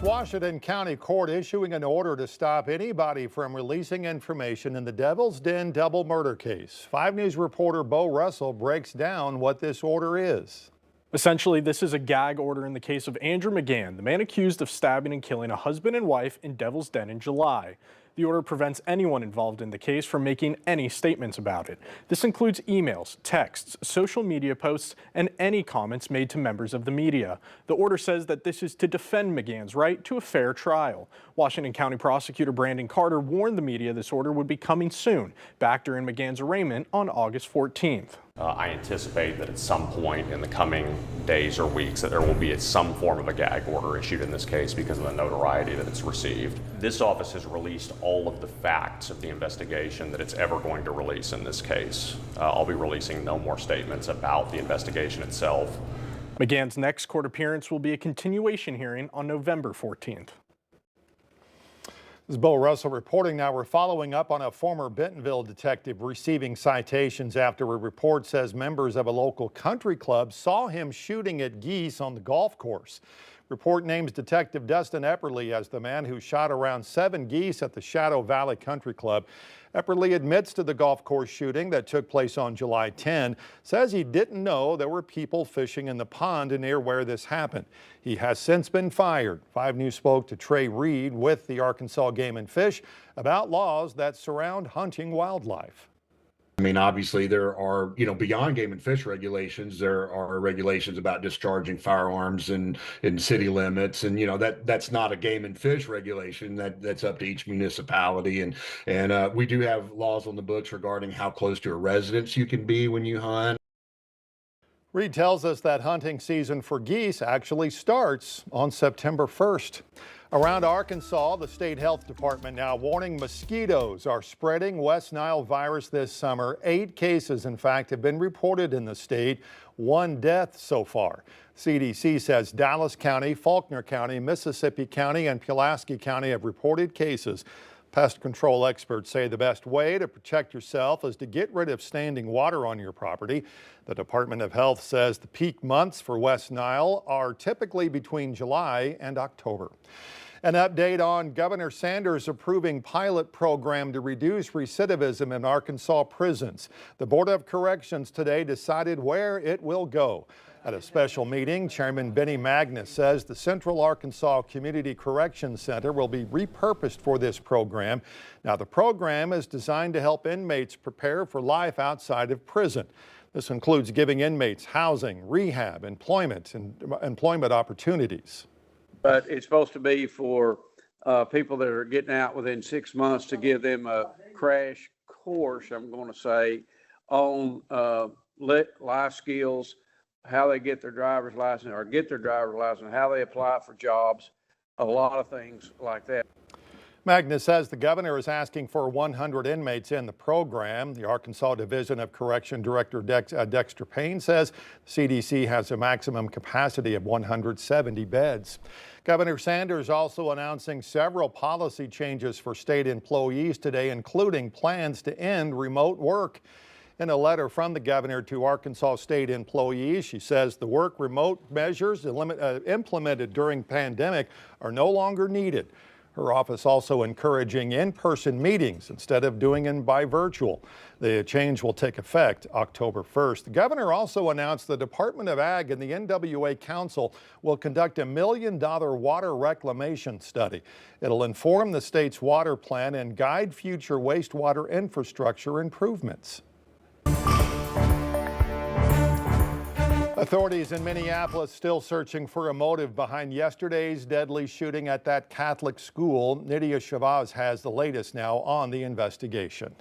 Washington County Court issuing an order to stop anybody from releasing information in the Devil's Den double murder case. 5 News reporter Bo Russell breaks down what this order is. Essentially, this is a gag order in the case of Andrew McGann, the man accused of stabbing and killing a husband and wife in Devil's Den in July. The order prevents anyone involved in the case from making any statements about it. This includes emails, texts, social media posts, and any comments made to members of the media. The order says that this is to defend McGann's right to a fair trial. Washington County Prosecutor Brandon Carter warned the media this order would be coming soon, back during McGann's arraignment on August 14th. I anticipate that at some point in the coming days or weeks that there will be some form of a gag order issued in this case because of the notoriety that it's received. This office has released all of the facts of the investigation that it's ever going to release in this case. I'll be releasing no more statements about the investigation itself. McGann's next court appearance will be a continuation hearing on November 14th. This is Bo Russell reporting. Now we're following up on a former Bentonville detective receiving citations after a report says members of a local country club saw him shooting at geese on the golf course. Report names Detective Dustin Epperly as the man who shot around 7 geese at the Shadow Valley Country Club. Epperly admits to the golf course shooting that took place on July 10, says he didn't know there were people fishing in the pond near where this happened. He has since been fired. 5 News spoke to Trey Reed with the Arkansas Game and Fish about laws that surround hunting wildlife. I mean, obviously there are, beyond game and fish regulations, there are regulations about discharging firearms in city limits. And, that's not a game and fish regulation. That's up to each municipality. And we do have laws on the books regarding how close to a residence you can be when you hunt. Reed tells us that hunting season for geese actually starts on September 1st. Around Arkansas, the state health department now warning mosquitoes are spreading West Nile virus this summer. 8 cases, in fact, have been reported in the state, 1 death so far. CDC says Dallas County, Faulkner County, Mississippi County, and Pulaski County have reported cases. Pest control experts say the best way to protect yourself is to get rid of standing water on your property. The Department of Health says the peak months for West Nile are typically between July and October. An update on Governor Sanders approving pilot program to reduce recidivism in Arkansas prisons. The Board of Corrections today decided where it will go. At a special meeting, Chairman Benny Magnus says the Central Arkansas Community Corrections Center will be repurposed for this program. Now, the program is designed to help inmates prepare for life outside of prison. This includes giving inmates housing, rehab, employment, and employment opportunities. But it's supposed to be for people that are getting out within 6 months to give them a crash course, I'm going to say, on life skills, how they get their driver's license how they apply for jobs, a lot of things like that. Magnus says the governor is asking for 100 inmates in the program. The Arkansas Division of Correction Director Dexter Payne says CDC has a maximum capacity of 170 beds. Governor Sanders also announcing several policy changes for state employees today, including plans to end remote work. In a letter from the governor to Arkansas state employees, she says the work remote measures implemented during the pandemic are no longer needed. Her office also encouraging in-person meetings instead of doing them by virtual. The change will take effect October 1st. The governor also announced the Department of Ag and the NWA Council will conduct $1 million water reclamation study. It'll inform the state's water plan and guide future wastewater infrastructure improvements. Authorities in Minneapolis still searching for a motive behind yesterday's deadly shooting at that Catholic school. Nydia Shavaz has the latest now on the investigation.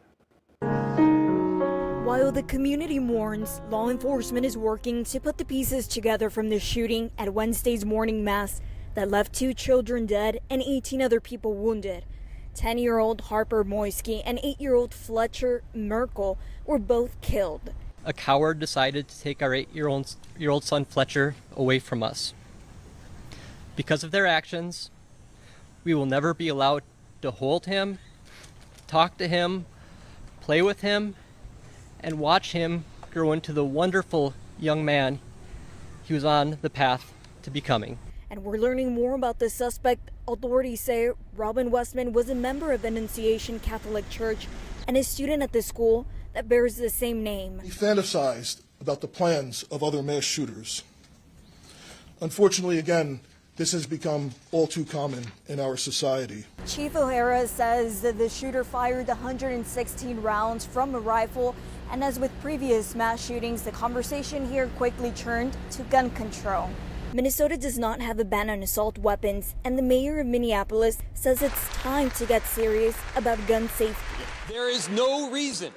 While the community mourns, law enforcement is working to put the pieces together from the shooting at Wednesday's morning mass that left 2 children dead and 18 other people wounded. 10-year-old Harper Moisky and 8-year-old Fletcher Merkel were both killed. A coward decided to take our 8-year-old son Fletcher away from us. Because of their actions, we will never be allowed to hold him, talk to him, play with him, and watch him grow into the wonderful young man he was on the path to becoming. And we're learning more about the suspect. Authorities say Robin Westman was a member of Annunciation Catholic Church and a student at the school that bears the same name. He fantasized about the plans of other mass shooters. Unfortunately, again, this has become all too common in our society. Chief O'Hara says that the shooter fired 116 rounds from a rifle, and as with previous mass shootings, the conversation here quickly turned to gun control. Minnesota does not have a ban on assault weapons, and the mayor of Minneapolis says it's time to get serious about gun safety. There is no reason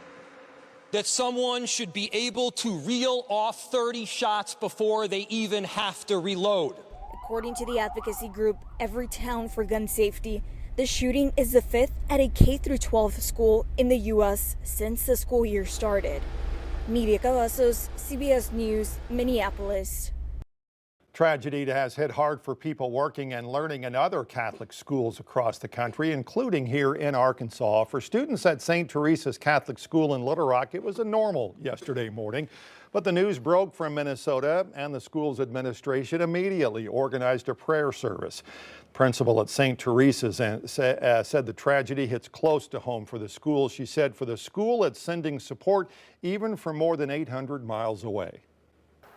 that someone should be able to reel off 30 shots before they even have to reload. According to the advocacy group Everytown for Gun Safety, the shooting is the 5th at a K-12 school in the U.S. since the school year started. Nidia Cavazos, CBS News, Minneapolis. Tragedy has hit hard for people working and learning in other Catholic schools across the country, including here in Arkansas. For students at St. Teresa's Catholic School in Little Rock, it was a normal yesterday morning. But the news broke from Minnesota, and the school's administration immediately organized a prayer service. Principal at St. Teresa's said the tragedy hits close to home for the school. She said for the school, it's sending support even from more than 800 miles away.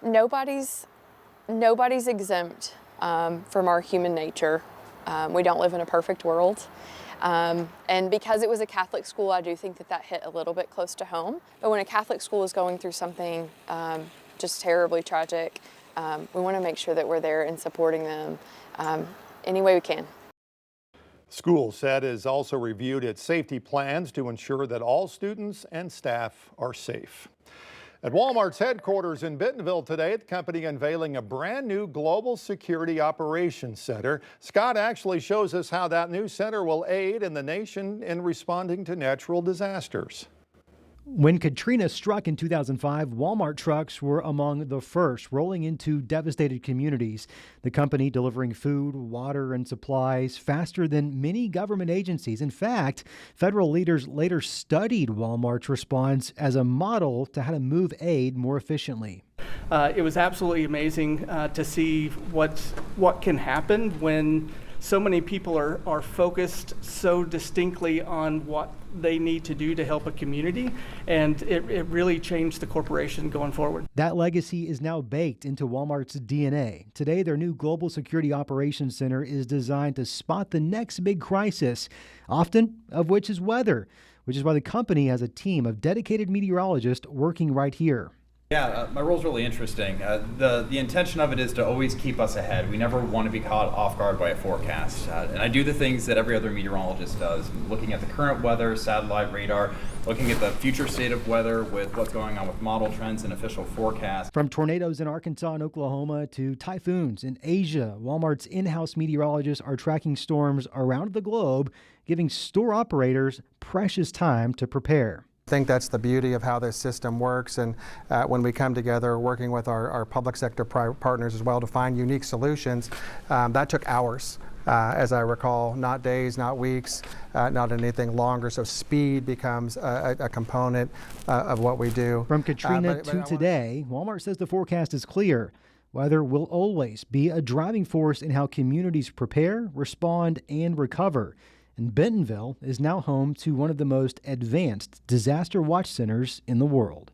Nobody's exempt from our human nature. We don't live in a perfect world. And because it was a Catholic school, I do think that hit a little bit close to home. But when a Catholic school is going through something just terribly tragic, we want to make sure that we're there and supporting them any way we can. School said has also reviewed its safety plans to ensure that all students and staff are safe. At Walmart's headquarters in Bentonville today, the company unveiling a brand new Global Security Operations Center. Scott actually shows us how that new center will aid in the nation in responding to natural disasters. When Katrina struck in 2005, Walmart trucks were among the first rolling into devastated communities. The company delivering food, water, and supplies faster than many government agencies. In fact, federal leaders later studied Walmart's response as a model to how to move aid more efficiently. It was absolutely amazing to see what can happen when so many people are focused so distinctly on what they need to do to help a community, and it really changed the corporation going forward. That legacy is now baked into Walmart's DNA. Today, their new Global Security Operations Center is designed to spot the next big crisis, often of which is weather, which is why the company has a team of dedicated meteorologists working right here. Yeah, my role is really interesting. The intention of it is to always keep us ahead. We never want to be caught off guard by a forecast. And I do the things that every other meteorologist does, looking at the current weather, satellite radar, looking at the future state of weather with what's going on with model trends and official forecasts. From tornadoes in Arkansas and Oklahoma to typhoons in Asia, Walmart's in-house meteorologists are tracking storms around the globe, giving store operators precious time to prepare. I think that's the beauty of how this system works, and when we come together working with our public sector partners as well to find unique solutions, that took hours, as I recall, not days, not weeks, not anything longer, so speed becomes a component of what we do. From Katrina to today, Walmart says the forecast is clear. Weather will always be a driving force in how communities prepare, respond, and recover. And Bentonville is now home to one of the most advanced disaster watch centers in the world.